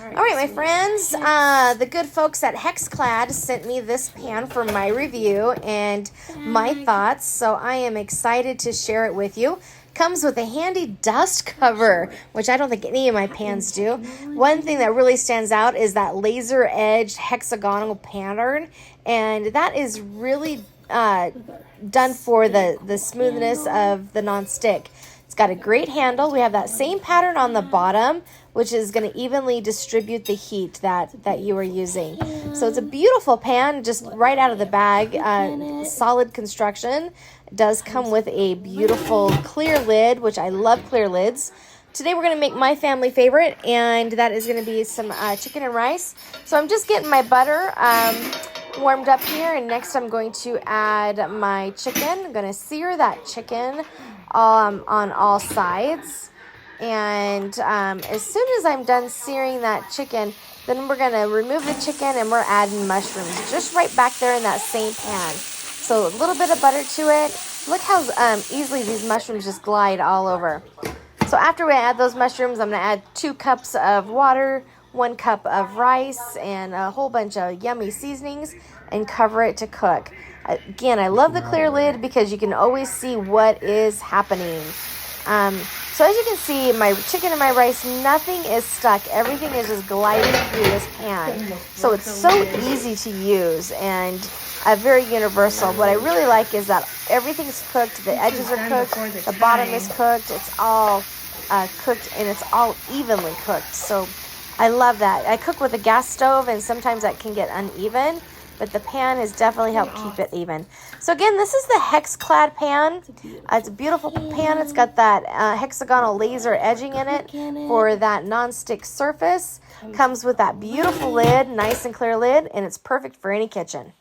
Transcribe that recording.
All right, my friends, the good folks at Hexclad sent me this pan for my review and my thoughts, so I am excited to share it with you. Comes with a handy dust cover, which I don't think any of my pans do. One thing that really stands out is that laser edged hexagonal pattern, and that is really done for the smoothness of the nonstick. It's got a great handle. We have that same pattern on the bottom, which is going to evenly distribute the heat that you are using. So it's a beautiful pan, just right out of the bag. Solid construction. It does come with a beautiful clear lid, which I love clear lids. Today we're going to make my family favorite, and that is going to be some chicken and rice. So I'm just getting my butter warmed up here, and next I'm going to add my chicken. I'm going to sear that chicken on all sides. And as soon as I'm done searing that chicken, then we're going to remove the chicken and we're adding mushrooms just right back there in that same pan. So a little bit of butter to it. Look how easily these mushrooms just glide all over. So after we add those mushrooms, I'm going to add 2 cups of water, 1 cup of rice, and a whole bunch of yummy seasonings, and cover it to cook. Again, I love the clear lid because you can always see what is happening. So as you can see, my chicken and my rice, nothing is stuck. Everything is just gliding through this pan. So it's so easy to use and very universal. What I really like is that everything's cooked. The edges are cooked. The bottom is cooked. It's all cooked, and it's all evenly cooked. So I love that. I cook with a gas stove, and sometimes that can get uneven, but the pan has definitely helped keep it even. So again, this is the Hexclad pan. It's a beautiful pan. It's got that hexagonal laser edging in it for that non-stick surface. Comes with that beautiful lid, nice and clear lid, and it's perfect for any kitchen.